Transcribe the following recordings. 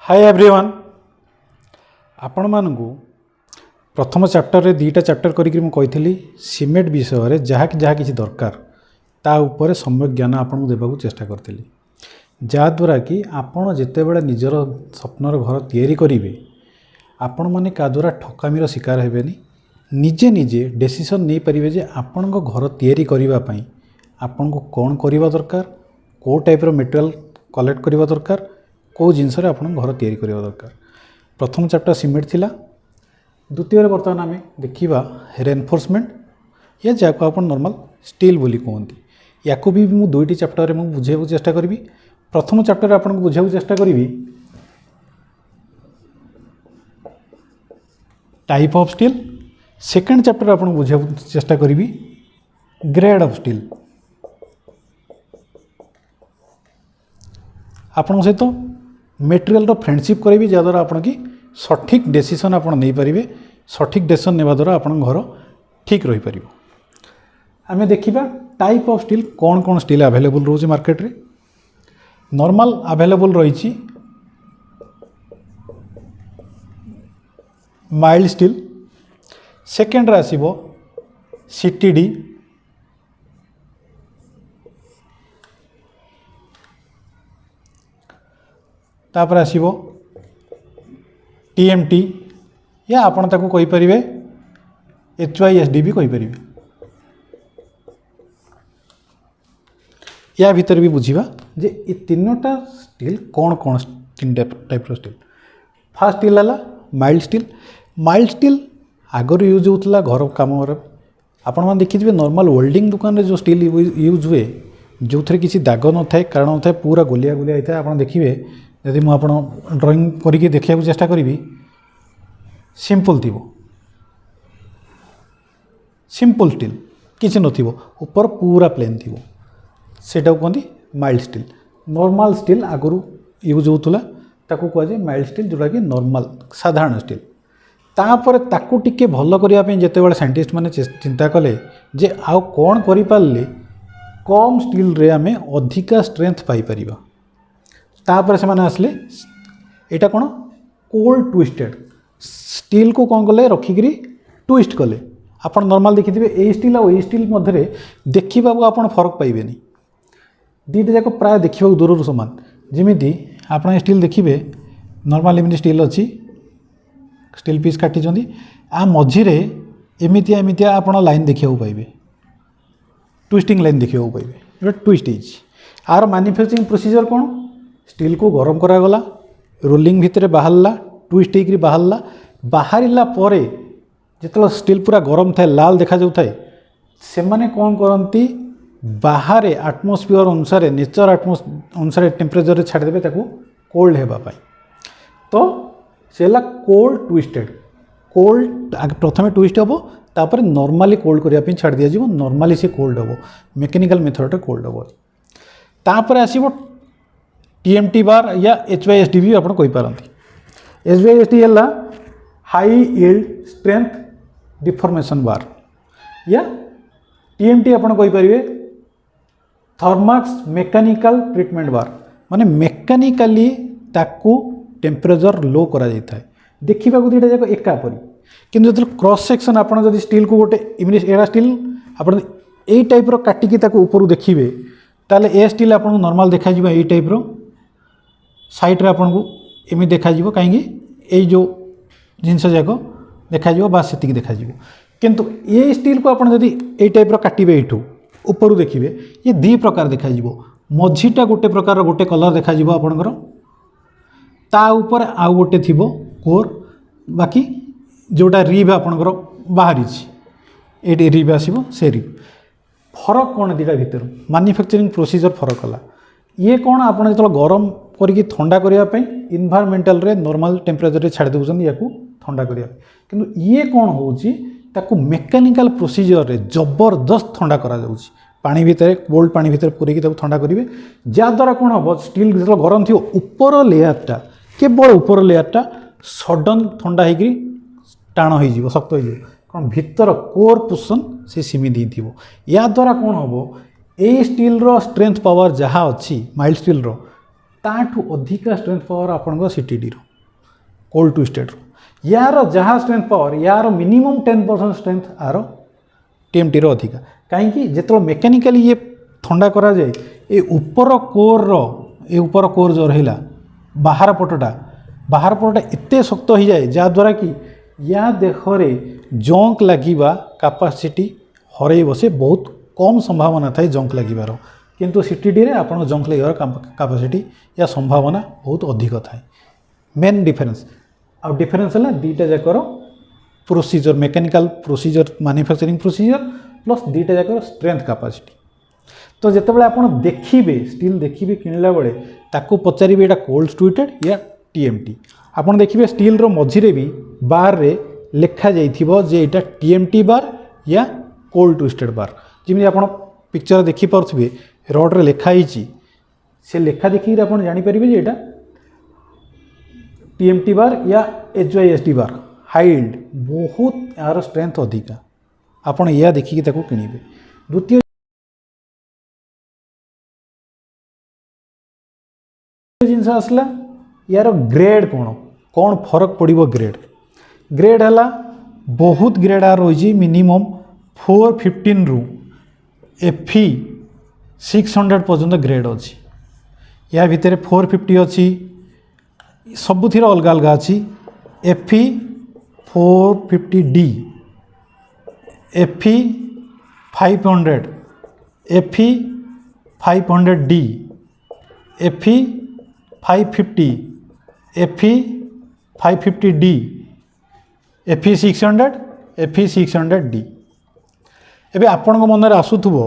Hi everyone आपण मानू प्रथम चैप्टर रे दीटा चैप्टर करी मु कही सीमेंट विषय जहाँ कि दरकार ता ऊपर सम्यक ज्ञान आपन देवाक चेष्टा करी जहाँद्वारा कि आपण जिते बड़े निजर स्वप्नर घर तैयारी करेंगे आपण मैंने क्या द्वारा ठकामीर शिकार हेबेनी निजे निजे डिसीजन नहीं पारे जे आपण घर तैयारी करने आपण को कौन करवा दरकार कौ टाइप्र मटेरियल कलेक्ट करवा दरकार कौ जिनस आपण घर तैयारी करवा दरकार। प्रथम चैप्टर सीमेंट थिला, द्वितीय बर्तमान आम देखा रेनफोर्समेंट या जहाँ आप नॉर्मल स्टील बोली कहते या भी मु दुईटी चैप्टर में बुझे चेष्टा करी। प्रथम चैप्टर आपको बुझे चेष्टा curry type of steel, second chapter आपको बुझे चेष्टा करी ग्रेड ऑफ स्टील। आपण सहित मेटेरियल रो फ्रेंडशिप करेंगे जहाँद्वारा आपण की सठिक डिसीजन आप नहीं पारे, सठिक डिसीजन नेवा द्वारा आपण घर ठीक रही पार। आम देखा टाइप ऑफ स्टील कौन कौन स्टील अवेलेबल रोचे मार्केट रे। नॉर्मल अवेलेबल रही माइल्ड स्टील, सेकेंड रे आसीबो सीटीडी, तापर आसीबो टीएमटी या आपण ताको कहि परिबे एचवाईएसडी भी कहि परिबे। या भीतर भी बुझीबा जे ए तीनोटा स्टील कौन कौन तीन टाइप स्टील। फास्ट स्टील है mild steel. Mild steel Agar use होता घर कम आपण मैंने देखिए नॉर्मल वेल्डिंग दुकान रे जो स्टील यूज हुए जो थे किसी दाग न थाए कारण न थाए पूरा गोलिया गोलिया होता है। आप देखिए यदि मुझे ड्राइंग करके देखा चेष्टा करी सिंपल थी सिंपल स्टील किसी नथिबो ऊपर पूरा प्लेन थी सेटा कहते माइल्ड स्टील। नॉर्मल स्टील आगु यूज होता ताकू कहुए माइल्ड स्टील जोटा कि नॉर्मल साधारण स्टील। तापर ताकू टिके भल करने जिते बड़े साइंटिस्ट मैंने चिंता कले जे आउ कौन करि पारले कम स्टील रे आमे अधिका स्ट्रेंथ पाई परिबा। तापर से माने आसले एटा कौन कोल्ड ट्विस्टेड स्टील को कौन कले रखिकी ट्विस्ट कले। आप नॉर्मल देखिथे ए स्टील और ए स्टील मध्य देखा आप फरक पाइबे। दीटा जाक प्राय देखा दूर सामान जमी आप स्टील देखिए नॉर्मल एमती स्टील अच्छी स्टील पीस काटी आ मझीरे एमितिया एमितिया आप लाइन देखा पाइबे ट्विस्टिंग लाइन देखा पाइबे ट्विस्ट होती। आर मैन्युफैक्चरिंग प्रोसीजर कौन स्टील को गरम करागला रोलिंग भितर बाहरला ट्विस्ट होकर बाहरला बाहरला परे जिते स्टील पूरा गरम थाए लाल देखा जाऊ थाए से माने कौन करती बाहर आटमोस्फियर अनुसार नेचर आटमोस्फियर अनुसार टेम्परेचर छाड़देवे ताको कोल्ड होगापाई। तो से कोल्ड ट्विस्टेड कोल्ड प्रथम ट्विस्ट हम तापर नॉर्मली कोल्ड करने छाड़ दिया नॉर्मली से कोल्ड हम मेकानिकल मेथड कोल्ड हम। तापर आसीबो टीएमटी बार या एचवाईएसडी भी आप कहींपारती। एचवाईएसडी है हाई यील्ड स्ट्रेंथ डिफॉर्मेशन बार या टीएमटी आप कहींपारे थर्मक्स मेकानिकल ट्रीटमेंट बार माने मेकानिकली ताकू टेम्परेचर लो करा जाता है। देखा दीटा जाक एकापरी किंतु जो क्रॉस सेक्शन आप स्टील को गोटे एड़ा स्टील आप टाइप्र काटिकी ऊपर देखिए ताले ए स्टील आप नॉर्मल देखा ये टाइप्र साइड्रे आपन को एमि देखा कहीं ये जो जिनस जाक देखा बास से देखा किंतु ये स्टील को आपन जदि ए टाइप्र काटिबे एठू ऊपर देखिए ये दी प्रकार देखा मझीटा गोटे प्रकार गोटे कलर देखा आपणकर ता ऊपर आउ गोटे थी कोर बाकी जोटा रिब आपणकर बाहरी ये रिब आसो से रिब फरक कौन दीटा भितर मैन्युफैक्चरिंग प्रोसीजर फरक है। ये कौन आप जो गरम करके ठंडा करने इन्वायरमेंटल रे नॉर्मल टेम्परेचर छाड़ देउछन याकू ठंडा करने किंतु ये कौन होची ताकू मेकानिकल प्रोसीजर रे जबरदस्त ठंडा करा जाउची पानी भितर कोल्ड पानी भितर पूरेकी ठंडा करेंगे जहाँद्वारा कौन हम स्टील जो गरम थी ऊपर लेयरटा केवल ऊपर लेयरटा सडन ठंडा होगी टाण हो शक्त हो कौन भितर कोर पोर्शन से सीमित हो या द्वारा कौन हम ए स्टील रो स्ट्रेंथ पावर जहाँ अच्छी माइल्ड स्टील रो ताठू अधिका स्ट्रेंथ पावर आपन सीटीडी रो कोल्ड ट्विस्टेड रो यार जहाँ स्ट्रेंथ पावर यार मिनिमम 10% स्ट्रेंथ आर टीएमटी रो अधिका कहीं जो मेकानिकाली ये थंडा करा जाए ये ऊपर कोर रो ये ऊपर कोर जो रहा बाहर पटटा एते शक्त हो जाए जहाद्वारा कि या देहरे जंक लगिबा कैपेसिटी हरई बसे बहुत कम संभावना थाए जंक लगिबार किंतु सीटीडी रे आपण जंक लगिबार कैपेसिटी या संभावना बहुत अधिक थाए मेन डिफरेंस आ डिफरेंस है दीटा जाकर procedure mechanical procedure manufacturing procedure plus दीटा जाकर स्ट्रेंथ कैपेसिटी तो जितेबाला आप देखिए स्टील देखिए किणला बेले ताकू पचारे यहाँ कोल्ड ट्विटेड या टीएमटी आप देखिए स्टील रो मझिरे भी बार रे लेखा जाइथिबो जे एटा टीएमटी बार या कोल्ड ट्विस्टेड बार जमी आप पिक्चर देखिपे रड रे लेखा से लेखा देखिए आप जानीपर जे एटा टीएमटी बार या एचवाईएसडी बार हाइल्ड बहुत यार स्ट्रेंथ अधिका आपड़ या देखिए किणवे द्वितीय जिनस आसला यार ग्रेड कौन कौन फरक पड़ो ग्रेड है बहुत ग्रेड आर रही मिनिमम 415 रु एफी 600 पर्यंत ग्रेड अच्छी या भितर 450 अच्छी सबुथिर अलग अलग अच्छी एफी 450D एफी 500 एफी 500D एफी 550 एफी 550D एफी 600 एफी 600D एबे आपण मन आसुथबो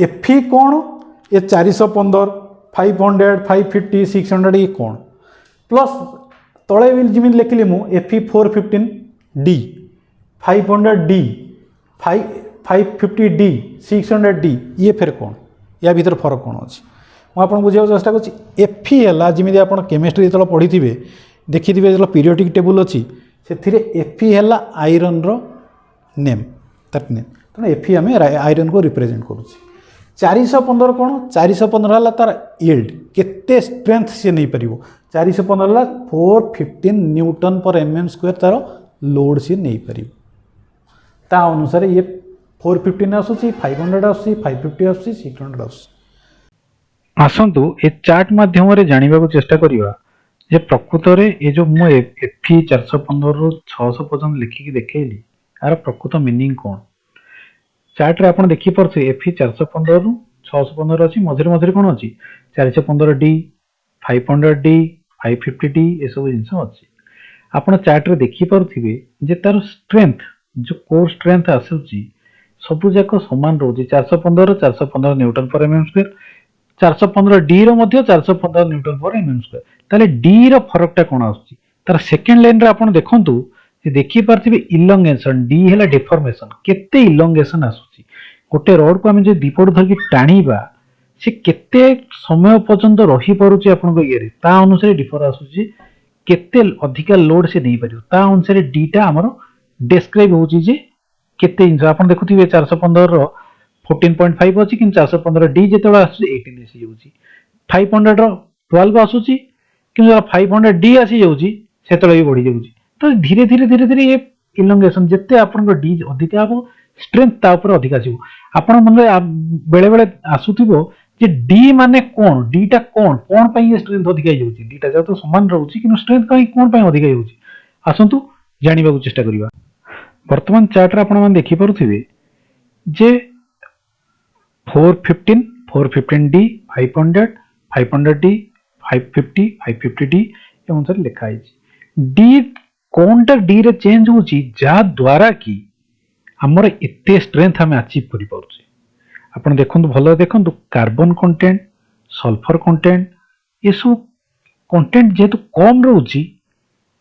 एफी कौन ये 415 500 550 600 ये कौन प्लस तले जमी लिखिली मु एफी 415D 500D 550D 600D ये फिर कौन या भीतर फरक कौन अच्छी मुझे बुझा चेष्टा कर एफी है जमी आप केमिस्ट्री जो पढ़ी थे देखिए जो पीरियोडिक टेबुल अच्छी से एफी है आयरन रो नेम दैट नेम तेना एफी आम आयरन को रिप्रेजेंट करुच्छे 415 कौन 415 है तार यील्ड केते स्ट्रेंथ से नहीं पार 415 है 415 न्यूटन पर mm स्क्वायर तार लोड से नहीं पार ता अनुसार ये 415 आसूसी 500 आसूसी 550 आसूसी 600 आसूसी आसतु ए चार्ट माध्यम जानवा चेष्टा करवा जे प्रकृत में ये जो मु एफी 415 रु 600 पर्यटन लिखिकी देखली यार प्रकृत मिनिंग कौन चार्ट रे आप देखिपे एफी 415 रु 615 अच्छी मझे मझे कौन अच्छी 415D 500D 550D ये सब जिनस अच्छी आप चार्ट रे देखिपे जे तार स्ट्रेंथ जो कोर स्ट्रेंथ आसूची सबू जाक सामान रोचे 415 न्यूटन पर mm स्क्वायर 415D रो 415 न्यूटन पर mm स्क्वायर ताले D रो फरकटा कौन आसुची तार सेकेंड लाइन रे आपण देखंतु जे देखि पारथिबे इलोंगेशन D हैला डिफॉर्मेशन केते इलोंगेशन आसुची गोटे रड को आमे जे दीपड़ धरकी टाणीबा से केते समय पर्यंत रही पारुची आपण को इरे ता अनुसार डिफर आसुची केते अधिका लोड से नहीं पारियो ता अनुसार D टा हमरो डिस्क्राइब होची जे केते इंच आपण देखुथिबे 415 रो 14.5 अच्छी कि 415D जो आसूँ 18 आसी जाऊँगी 500 रो 12 आसूँ कि 500D आसी जाऊँगी से भी बढ़ी जाऊँगी तो धीरे धीरे धीरे धीरे ये इलोंगेशन जिते आप डी अधिका हम स्ट्रेंथ तापर अधिक आसो आप मन बेले बेले आसुथो जे डी माने कौन डीटा कौन कौन पाई स्ट्रेंथ अधिका जाऊँगी डीटा जो तो सामान रोचे कि स्ट्रेंथ कहीं कौन पाई अधिका जाऊँगी आसतु जानवा चेष्टा करवा वर्तमान चार्ट रे आपण देखिपे जे 415 415D 500 500D 550 550D ये अनुसार लिखा है D कौनटा D रे चेंज होची जा द्वारा कि हमर एते स्ट्रेंथ हम अचीव करि पाउछे आपण देखंतु भलो देखंतु कार्बन कंटेंट सल्फर कंटेंट ये सब कंटेंट जेतु कम रहउची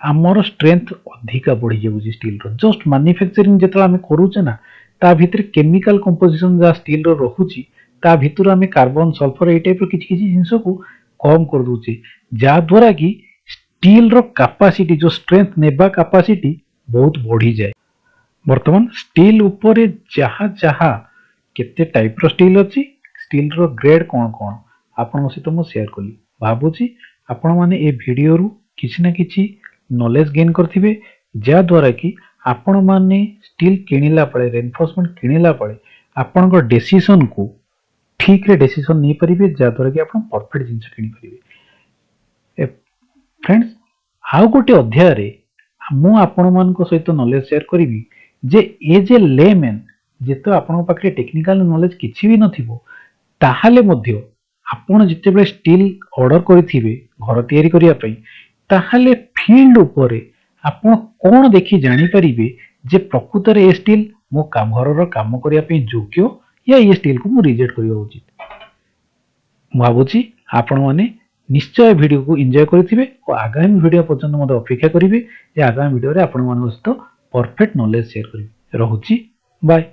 हमर स्ट्रेंथ अधिका बढ़ी जाउची स्टील रो जस्ट मैन्युफैक्चरिंग जेतला हम करूचे ना ता भीतर केमिकल कंपोजिशन जा स्टील रो रहुची ता भीतर आमे कार्बन सल्फर ए टाइप रो किछि किछि जिंस को कम कर दोचे जा द्वारा कि स्टील रो कैपेसिटी जो स्ट्रेंथ नेबा कैपेसिटी बहुत बढ़ी जाए वर्तमान स्टील ऊपर जहा जहा केते टाइप रो स्टील अछि स्टील रो ग्रेड कोन कोन आपन सहित मु शेयर कली ଭାବୁଛି ଆପଣମାନେ ଏ ଭିଡ଼ିଓରୁ କିଛି ନା କିଛି ନଲେଜ ଗେନ୍ କରିଥିବେ, ଯାହାଦ୍ୱାରା କି ଆପଣମାନେ ଷ୍ଟିଲ୍ କିଣିଲା ବେଳେ, ରେନଫୋର୍ସମେଣ୍ଟ କିଣିଲା ବେଳେ ଆପଣଙ୍କ ଡେସିସନକୁ ଠିକରେ ଡେସିସନ ନେଇପାରିବେ, ଯାହାଦ୍ୱାରା କି ଆପଣ ପରଫେକ୍ଟ ଜିନିଷ କିଣିପାରିବେ। ଫ୍ରେଣ୍ଡସ୍, ଆଉ ଗୋଟେ ଅଧ୍ୟାୟରେ ମୁଁ ଆପଣମାନଙ୍କ ସହିତ ନଲେଜ ସେୟାର କରିବି ଯେ ଏଜ୍ ଏ ଲେମ୍ୟାନ୍, ଯେତେବେଳେ ଆପଣଙ୍କ ପାଖରେ ଟେକ୍ନିକାଲ ନଲେଜ କିଛି ବି ନଥିବ, ତାହେଲେ ମଧ୍ୟ ଆପଣ ଯେତେବେଳେ ଷ୍ଟିଲ୍ ଅର୍ଡର କରିଥିବେ ଘର ତିଆରି କରିବା ପାଇଁ, ତାହେଲେ ଫିଲ୍ଡ ଉପରେ ଆପଣ କଣ ଦେଖି ଜାଣିପାରିବେ ଯେ ପ୍ରକୃତରେ ଏ ଷ୍ଟିଲ୍ ମୋ ଘରର କାମ କରିବା ପାଇଁ ଯୋଗ୍ୟ, ୟା ଏ ଷ୍ଟିଲ୍କୁ ମୁଁ ରିଜେକ୍ଟ କରିବା ଉଚିତ। ମୁଁ ଭାବୁଛି ଆପଣମାନେ ନିଶ୍ଚୟ ଭିଡ଼ିଓକୁ ଏନ୍ଜୟ କରିଥିବେ ଓ ଆଗାମୀ ଭିଡ଼ିଓ ପର୍ଯ୍ୟନ୍ତ ମଧ୍ୟ ଅପେକ୍ଷା କରିବେ ଯେ ଆଗାମୀ ଭିଡ଼ିଓରେ ଆପଣମାନଙ୍କ ସହିତ ପରଫେକ୍ଟ ନଲେଜ ସେୟାର କରିବି। ରହୁଛି, ବାଏ।